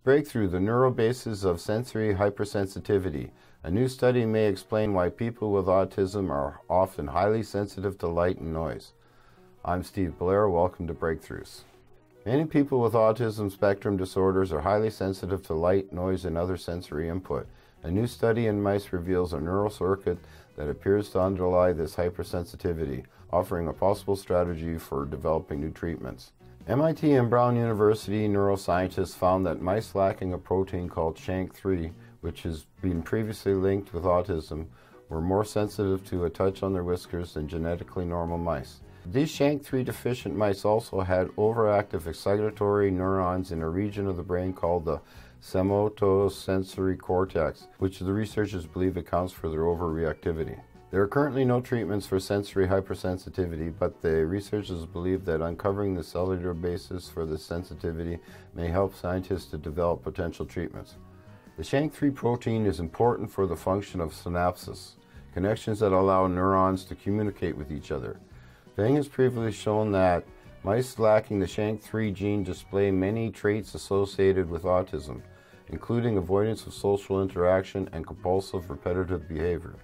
Breakthrough, the neural basis of sensory hypersensitivity. A new study may explain why people with autism are often highly sensitive to light and noise. I'm Steve Blair. Welcome to Breakthroughs. Many people with autism spectrum disorders are highly sensitive to light, noise, and other sensory input. A new study in mice reveals a neural circuit that appears to underlie this hypersensitivity, offering a possible strategy for developing new treatments. MIT and Brown University neuroscientists found that mice lacking a protein called SHANK3, which has been previously linked with autism, were more sensitive to a touch on their whiskers than genetically normal mice. These SHANK3 deficient mice also had overactive excitatory neurons in a region of the brain called the somatosensory cortex, which the researchers believe accounts for their overreactivity. There are currently no treatments for sensory hypersensitivity, but the researchers believe that uncovering the cellular basis for this sensitivity may help scientists to develop potential treatments. The SHANK3 protein is important for the function of synapses, connections that allow neurons to communicate with each other. Feng has previously shown that mice lacking the SHANK3 gene display many traits associated with autism, including avoidance of social interaction and compulsive repetitive behavior.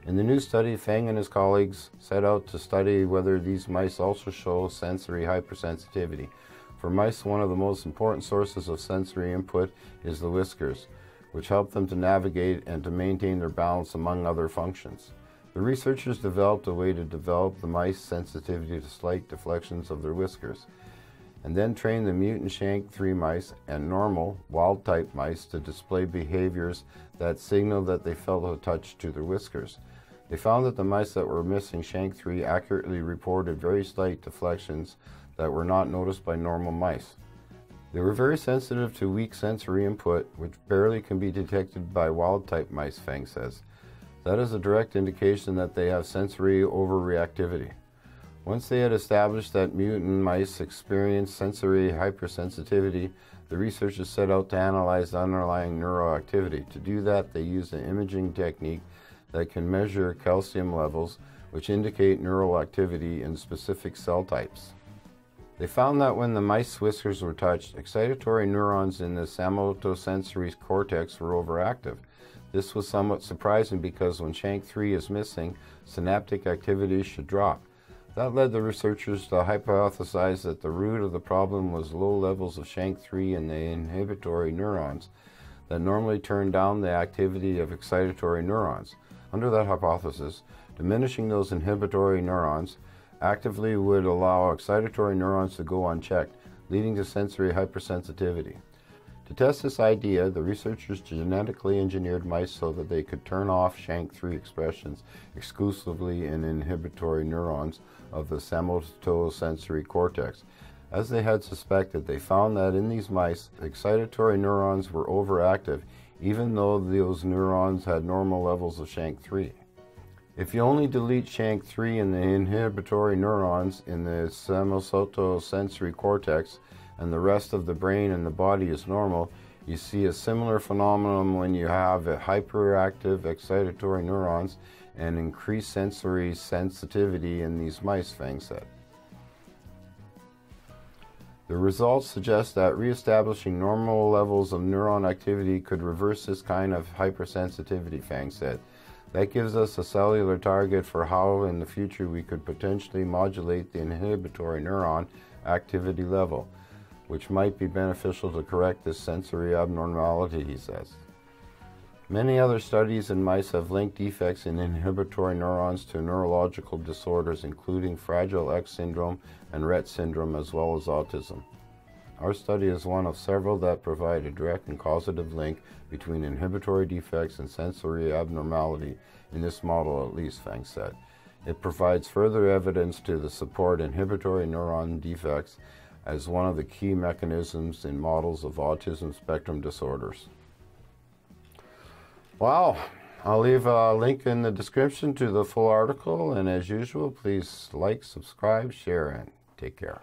In the new study, Feng and his colleagues set out to study whether these mice also show sensory hypersensitivity. For mice, one of the most important sources of sensory input is the whiskers, which help them to navigate and to maintain their balance among other functions. The researchers developed a way to develop the mice sensitivity to slight deflections of their whiskers, and then trained the mutant SHANK3 mice and normal, wild-type mice to display behaviors that signal that they felt a touch to their whiskers. They found that the mice that were missing SHANK3 accurately reported very slight deflections that were not noticed by normal mice. They were very sensitive to weak sensory input, which barely can be detected by wild-type mice, Feng says. That is a direct indication that they have sensory overreactivity. Once they had established that mutant mice experience sensory hypersensitivity, the researchers set out to analyze the underlying neuroactivity. To do that, they used an imaging technique that can measure calcium levels, which indicate neural activity in specific cell types. They found that when the mice whiskers were touched, excitatory neurons in the somatosensory cortex were overactive. This was somewhat surprising because when SHANK3 is missing, synaptic activity should drop. That led the researchers to hypothesize that the root of the problem was low levels of SHANK3 in the inhibitory neurons that normally turn down the activity of excitatory neurons. Under that hypothesis, diminishing those inhibitory neurons actively would allow excitatory neurons to go unchecked, leading to sensory hypersensitivity. To test this idea, the researchers genetically engineered mice so that they could turn off SHANK3 expressions exclusively in inhibitory neurons of the somatosensory cortex. As they had suspected, they found that in these mice, excitatory neurons were overactive, even though those neurons had normal levels of SHANK3. If you only delete SHANK3 in the inhibitory neurons in the somatosensory cortex, and the rest of the brain and the body is normal, you see a similar phenomenon when you have hyperactive excitatory neurons and increased sensory sensitivity in these mice, Feng said. The results suggest that reestablishing normal levels of neuron activity could reverse this kind of hypersensitivity, Feng said. That gives us a cellular target for how in the future we could potentially modulate the inhibitory neuron activity level, which might be beneficial to correct this sensory abnormality, he says. Many other studies in mice have linked defects in inhibitory neurons to neurological disorders, including Fragile X syndrome and Rett syndrome, as well as autism. Our study is one of several that provide a direct and causative link between inhibitory defects and sensory abnormality, in this model at least, Feng said. It provides further evidence to support inhibitory neuron defects as one of the key mechanisms in models of autism spectrum disorders. Wow, I'll leave a link in the description to the full article, and as usual, please like, subscribe, share, and take care.